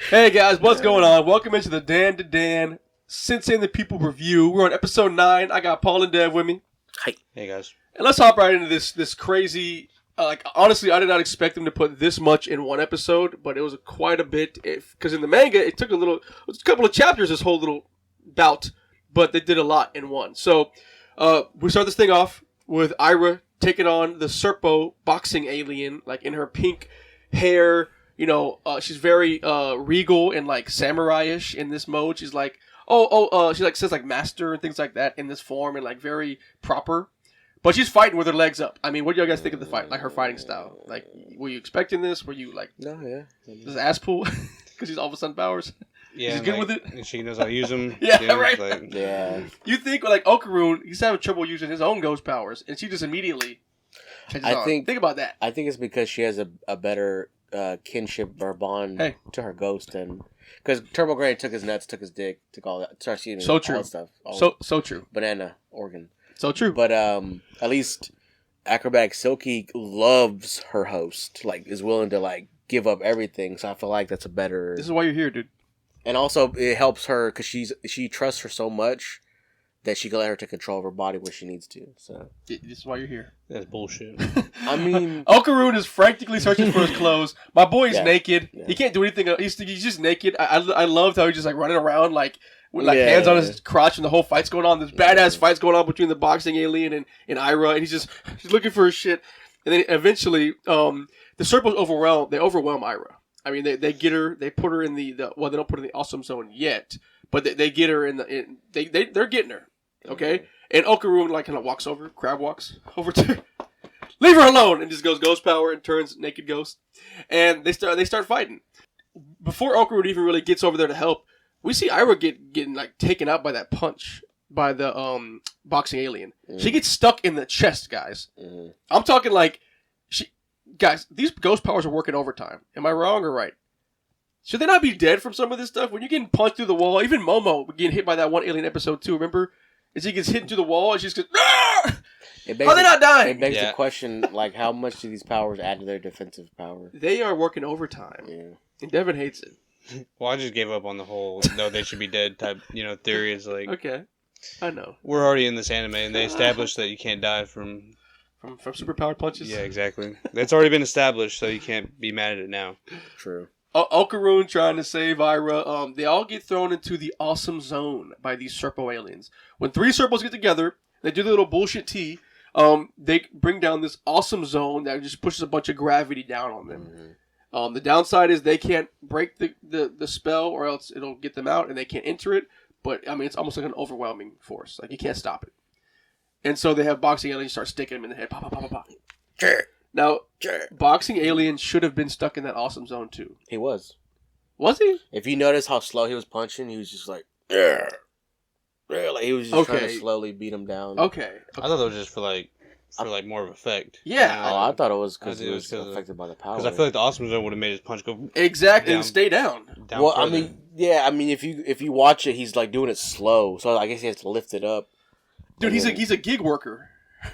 Hey guys, what's going on? Welcome into the Dandadan Sensei and the People review. We're on episode 9. I got Paul and Dev with me. Hi. Hey guys. And let's hop right into this crazy. Honestly, I did not expect them to put this much in one episode, but it was quite a bit. Because in the manga, it took a couple of chapters. This whole little bout, but they did a lot in one. So we start this thing off with Ira taking on the Serpo boxing alien, like in her pink hair. You know, she's very regal and like samurai-ish in this mode. She's like, she like says like master and things like that in this form and like very proper. But she's fighting with her legs up. I mean, what do you guys think of the fight? Like her fighting style? Like, were you expecting this? Were you like, No, yeah. this ass pull because she's all of a sudden powers? Yeah, she's good with it. And she knows how to use them. Yeah, right. Like, Yeah. You think like Okaroon, he's having trouble using his own ghost powers, and she just immediately changes on. Think about that. I think it's because she has a better kinship or bond to her ghost, and because Turbo Granny took his nuts, took his dick, took all that. Sorry, excuse me, So true. All that stuff. So true. Banana organ. So true. But at least Acrobatic Silky loves her host, like is willing to like give up everything. So I feel like that's a better. This is why you're here, dude. And also it helps her because she trusts her so much that she can let her take control of her body when she needs to. So This is why you're here. that's bullshit. I mean, Okaroon is frantically searching for his clothes. My boy is naked. Yeah. He can't do anything. He's just naked. I loved how he's just like running around like with like hands on his crotch, and the whole fight's going on. This badass fight's going on between the boxing alien and Ira, and he's looking for his shit. And then eventually, the Serpos overwhelm Ira. I mean, they get her. They put her in the well, they don't put her in the awesome zone yet, but they get her they're getting her. Okay, and Okaroon like kind of crab walks over to leave her alone, and just goes ghost power and turns naked ghost, and they start fighting. Before Okaroon even really gets over there to help, we see Ira getting like taken out by that punch by the boxing alien. She gets stuck in the chest, guys. I'm talking like guys, these ghost powers are working overtime. Am I wrong or right? Should they not be dead from some of this stuff? When you're getting punched through the wall, even Momo getting hit by that one alien episode 2, remember? As he gets hit into the wall, and she just goes, how are they not dying? It begs the question, like, how much do these powers add to their defensive power? They are working overtime. Yeah. And Devin hates it. Well, I just gave up on the whole no, they should be dead type, theory. Is like, okay, I know. We're already in this anime, and they established that you can't die from superpowered punches. Yeah, exactly. That's already been established, so you can't be mad at it now. True. Okaroon trying to save Ira. They all get thrown into the awesome zone by these Serpo aliens. When 3 Serpos get together, they do the little bullshit tea. They bring down this awesome zone that just pushes a bunch of gravity down on them. The downside is they can't break the spell, or else it'll get them out, and they can't enter it. But I mean, it's almost like an overwhelming force. Like you can't stop it. And so they have boxing aliens start sticking him in the head. Pop, pop, pop, pop, pop. Now, boxing alien should have been stuck in that awesome zone too. He was. Was he? If you notice how slow he was punching, he was just like, like he was just trying to slowly beat him down. Okay. I thought that was just for more of effect. Yeah. I thought it was because he was affected by the power. Because I feel like the awesome zone would have made his punch go exactly and stay down. Well, further. I mean, if you watch it, he's like doing it slow, so I guess he has to lift it up. Dude, he's a gig worker.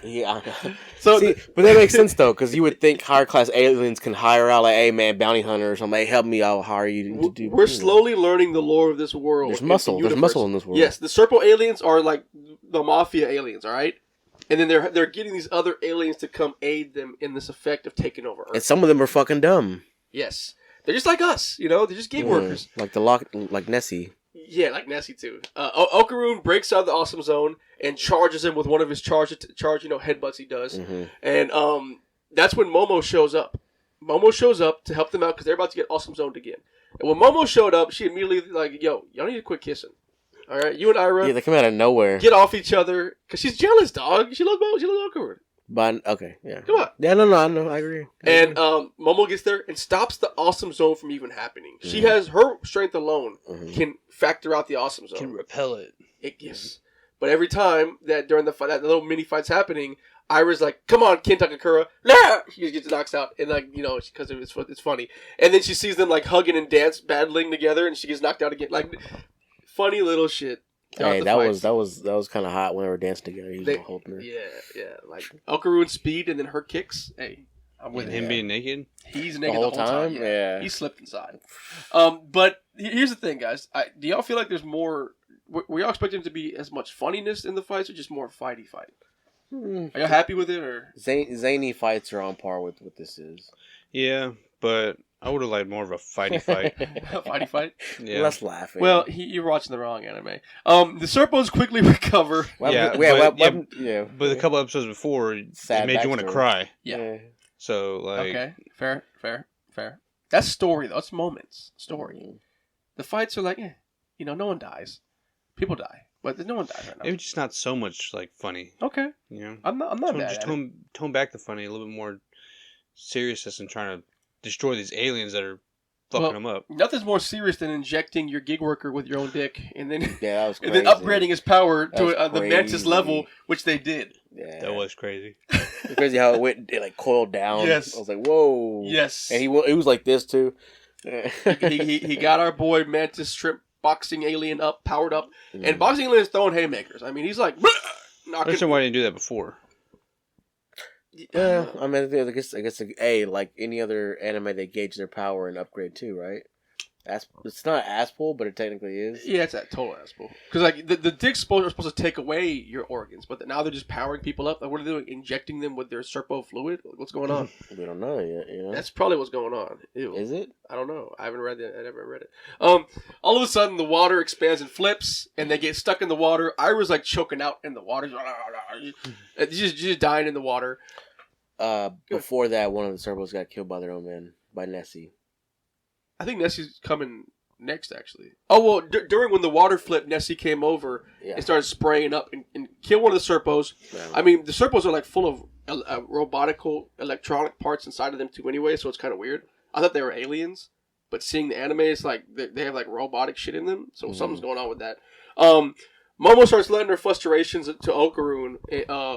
Yeah. So, but that makes sense though, because you would think higher class aliens can hire out like, hey man, bounty hunter or something. Hey, help me, I'll hire you to do. We're slowly learning the lore of this world. There's muscle. There's muscle in this world. Yes, the Serpo aliens are like the mafia aliens, all right. And then they're getting these other aliens to come aid them in this effect of taking over Earth. And some of them are fucking dumb. Yes, they're just like us, They're just gig workers. Like Nessie. Yeah, like Nessie too. Okaroon breaks out of the awesome zone and charges him with one of his charge headbutts he does. And that's when Momo shows up. Momo shows up to help them out because they're about to get awesome zoned again. And when Momo showed up, she immediately like, yo, y'all need to quit kissing. All right, you and Ira. Yeah, they come out of nowhere. Get off each other because she's jealous, dog. She loves Okaroon. But okay, yeah. Come on. Yeah, no, I know, I agree. And Momo gets there and stops the awesome zone from even happening. She has her strength alone can factor out the awesome zone. Can repel it. Yes. But every time that during the fight, that little mini fight's happening, Ira's like, "Come on, Kentakakura!" Nah! She gets knocked out, and because it's funny. And then she sees them like hugging and battling together, and she gets knocked out again. Like funny little shit. Hey, that was kind of hot when they were dancing together. He was holding her. Yeah. Like Okaroon's speed and then her kicks. Hey, I'm with him being naked. He's naked the whole time. Yeah. He slipped inside. But here's the thing, guys. Do y'all feel like there's more? Were y'all expecting to be as much funniness in the fights, or just more fighty fight? Are y'all happy with it, or zany fights are on par with what this is? Yeah, but I would have liked more of a fighty fight. Fighty fight? Yeah. Less laughing. Well, you're watching the wrong anime. The Serpos quickly recover. But a couple episodes before, it made you want to cry. Yeah. So, like... Okay, fair. That's story, though. It's moments. Story. Mm-hmm. The fights are like, no one dies. People die. But no one dies right now. Maybe just not so much, like, funny. Okay. You know? I'm not bad just at it. Tone back the funny, a little bit more seriousness and trying to destroy these aliens that are fucking them up. Nothing's more serious than injecting your gig worker with your own dick and then that was crazy. and then upgrading his power to the Mantis level, which they did. Yeah. That was crazy. It's crazy how it like coiled down. Yes. I was like, whoa. Yes. And it was like this too. he got our boy Mantis Shrimp boxing alien up, powered up, and boxing alien is throwing haymakers. I mean, he's like, I understand why he didn't do that before. Yeah, I mean, I guess, like any other anime, they gauge their power and upgrade too, right? It's not ass pull, but it technically is. Yeah, it's a total ass pull. Because like the dicks are supposed to take away your organs, but now they're just powering people up. Like, what are they doing? Injecting them with their serpo fluid? What's going on? We don't know yet. You know? That's probably what's going on. Ew. Is it? I don't know. I haven't read it. I never read it. All of a sudden, the water expands and flips, and they get stuck in the water. Ira's like choking out in the water. Just dying in the water. Before that, one of the Cerbos got killed by their own men, by Nessie. I think Nessie's coming next, actually. Oh, well, during when the water flipped, Nessie came over and started spraying up and killed one of the Serpos. Yeah. I mean, the Serpos are like full of robotical electronic parts inside of them too anyway, so it's kind of weird. I thought they were aliens, but seeing the anime, it's like they have like robotic shit in them, so something's going on with that. Momo starts letting her frustrations to Okaroon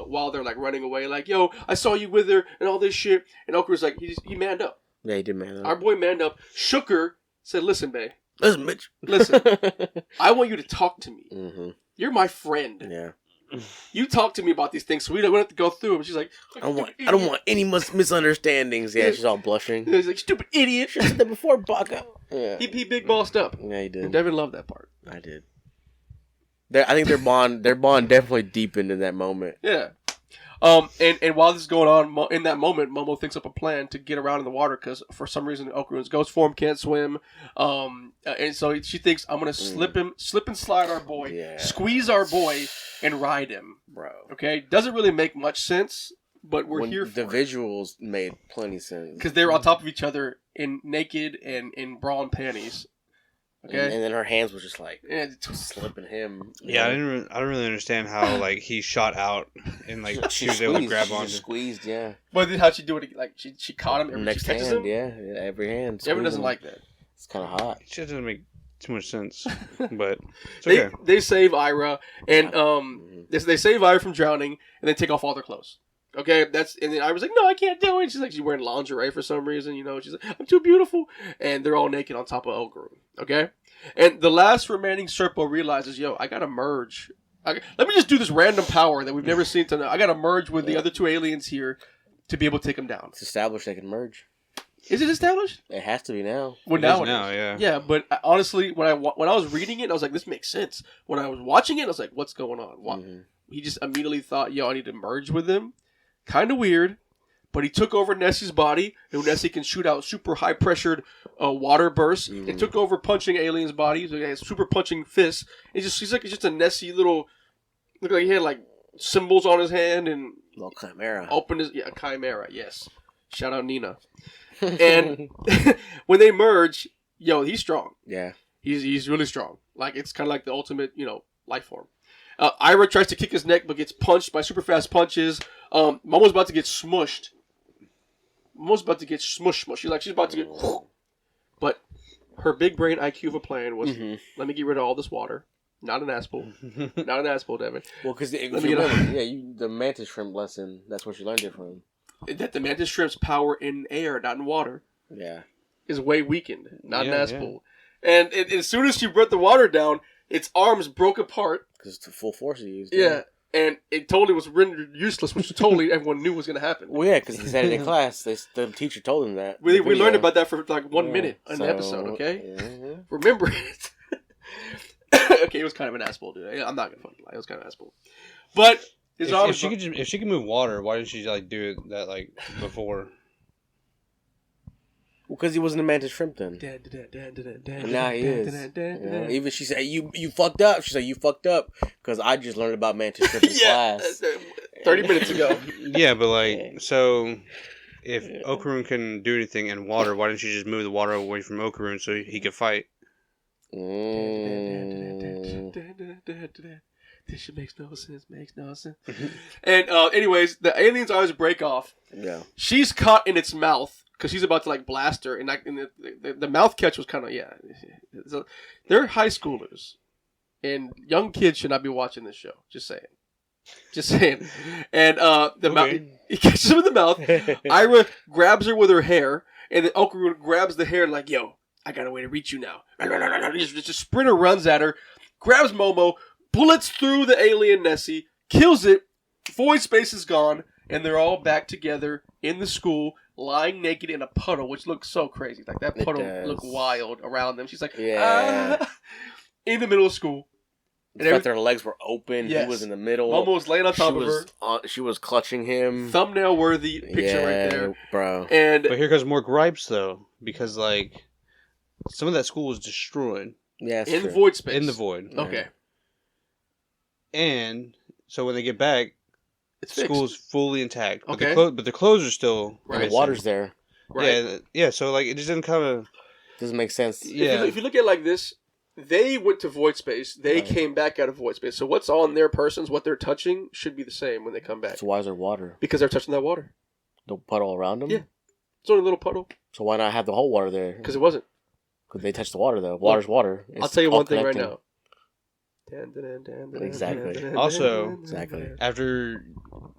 while they're like running away, like, yo, I saw you with her and all this shit. And Okaroon's like, he manned up. Yeah, he did man up. Our boy manned up, shook her, said, listen, babe. Listen, bitch. Listen, I want you to talk to me. Mm-hmm. You're my friend. Yeah. You talk to me about these things so we don't have to go through them. She's like, I don't want any misunderstandings. Yeah, she's all blushing. He's like, stupid idiot. She said that before, Baka. Yeah. He big bossed up. Yeah, he did. And Devin loved that part. I did. I think their bond definitely deepened in that moment. Yeah. And while this is going on, in that moment, Momo thinks up a plan to get around in the water because for some reason Okaroon's ghost form can't swim. And so she thinks, I'm gonna slip and slide our boy, squeeze our boy, and ride him. Bro. Okay, doesn't really make much sense, but we're here for the visuals made plenty sense because they were on top of each other in naked and in bra and panties. Okay, and then her hands were just like slipping him. Yeah, I didn't really understand how like he shot out and like she was able to grab on. Squeezed, yeah. But then how'd she do it? Like she caught him every next she catches hand, him? every hand. Everyone doesn't like that. It's kind of hot. It doesn't make too much sense, but it's okay. They save Ira and they save Ira from drowning and then take off all their clothes. Okay, and then Ira's like, no, I can't do it. She's wearing lingerie for some reason, She's like, I'm too beautiful, and they're all naked on top of Okaroon. Okay, and the last remaining Serpo realizes, yo, I gotta merge. Let me just do this random power that we've never seen tonight. I gotta merge with the other two aliens here to be able to take them down. It's established they can merge. Is it established? It has to be now. Well, now yeah. Yeah, but honestly, when I was reading it, I was like, this makes sense. When I was watching it, I was like, what's going on? Mm-hmm. He just immediately thought, yo, I need to merge with them. Kind of weird, but he took over Nessie's body, and Nessie can shoot out super high-pressured water bursts. Mm-hmm. It took over punching aliens' bodies. So he has super punching fists. He's just a Nessie little... Look like he had, like, symbols on his hand and... Little chimera. Chimera, yes. Shout out Nina. And when they merge, yo, he's strong. Yeah. He's really strong. Like, it's kind of like the ultimate, life form. Ira tries to kick his neck, but gets punched by super fast punches. Momo's about to get smushed. She's about to get... But her big brain IQ of a plan was, let me get rid of all this water. Not an ass pull. Not an ass pull, Devin. Well, because the mantis shrimp lesson, that's where she learned it from. That the mantis shrimp's power in air, not in water, is way weakened. Not an ass pull. And as soon as she brought the water down, its arms broke apart. Because it's the full force he used. Yeah. And it totally was rendered useless, which totally everyone knew was going to happen. Well, yeah, because he said it in class. The teacher told him that. We learned about that for like 1 minute in the episode, okay? Yeah. Remember it. Okay, it was kind of an asshole, dude. I'm not going to fucking lie. It was kind of an asshole. But if she could move water, why didn't she like do that like before? Well, because he wasn't a mantis shrimp then. And now he is. Even she said, you fucked up. She said, you fucked up. Because I just learned about mantis shrimp in class. 30 minutes ago. Yeah, but like, so if Okarun can do anything in water, why didn't she just move the water away from Okarun so he could fight? This shit makes no sense. And anyways, the aliens always break off. Yeah. She's caught in its mouth. Because she's about to like blast her, and the mouth catch was kind of So, they're high schoolers, and young kids should not be watching this show. Just saying. And he catches him in the mouth. Ira grabs her with her hair, and then Okarun grabs the hair and like, yo, I got a way to reach you now. Just a sprinter runs at her, grabs Momo, bullets through the alien Nessie, kills it. Void space is gone, and they're all back together in the school. Lying naked in a puddle, which looks so crazy. Like, that puddle looked wild around them. She's like, in the middle of school. And their legs were open. Yes. He was in the middle. Almost laying on top of her. She was clutching him. Thumbnail-worthy picture right there. Bro. But here comes more gripes, though. Because, like, some of that school was destroyed. Yeah, in the void space. In the void. Okay. And so when they get back, school's fully intact. Okay. But the clothes are still... Right. The water's there. Right. Yeah, so like it just didn't kind of... Doesn't make sense. Yeah. If you look at it like this, they went to void space. They came back out of void space. So what's on their persons, what they're touching, should be the same when they come back. So why is there water? Because they're touching that water. The puddle around them? Yeah. It's only a little puddle. So why not have the whole water there? Because it wasn't. Because they touched the water, though. Water's water. I'll tell you one thing right now. Exactly. Also, exactly. After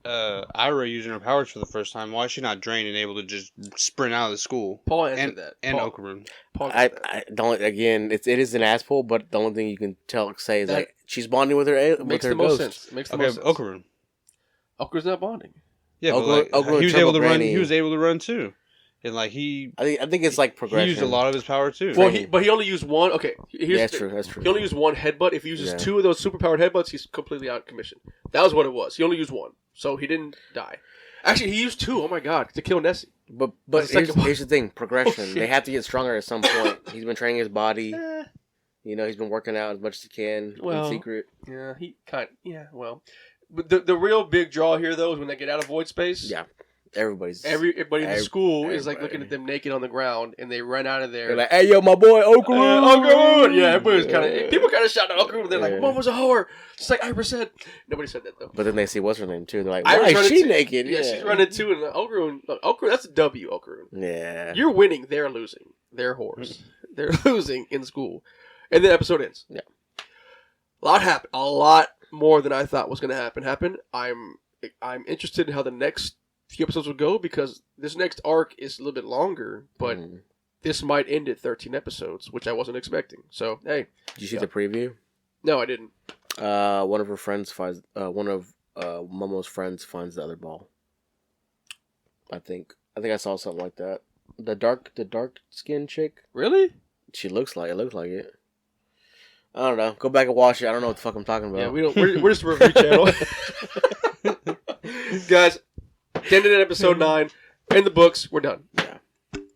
Ira using her powers for the first time, why is she not drained and able to just sprint out of the school? Paul answered that. And Okarun. I don't. Again, it is an asshole, but the only thing you can say is that like she's bonding with her ghost. Makes the most sense. Makes the most sense. Okarun. Okarun's not bonding. Yeah, but like, he was able to run. He was able to run too. And like I think it's like progression. He used a lot of his power too. Well, but he only used one. Okay, that's true. He only used one headbutt. If he uses two of those superpowered headbutts, he's completely out of commission. That was what it was. He only used one, so he didn't die. Actually, he used two. Oh my god, to kill Nessie. But here's the thing: progression. They have to get stronger at some point. He's been training his body. He's been working out as much as he can in secret. Yeah, well, but the real big draw here though is when they get out of void space. Yeah. Everybody in the school is like looking at them naked on the ground, and they run out of there. They're like, "Hey, yo, my boy, Okarun, Okarun!" Yeah, everybody's people kind of shouting out Okarun. They're like, "Mom was a whore," just like Ira said. Nobody said that though. But then they see what's her name too. They're like, "Why is she naked?" Yeah, she's running too. And Okarun, that's a W, Okarun. Yeah, you're winning. They're losing. They're whores. They're losing in school, and the episode ends. Yeah, a lot happened. A lot more than I thought was going to happen. I'm interested in how the next few episodes will go, because this next arc is a little bit longer, but this might end at 13 episodes, which I wasn't expecting. So, hey. Did you see the preview? No, I didn't. One of her friends finds, one of Momo's friends finds the other ball. I think I saw something like that. The dark skin chick. Really? It looks like it. I don't know. Go back and watch it. I don't know what the fuck I'm talking about. Yeah, we're just a review channel. Guys, Dandadan episode 9 in the books. We're done.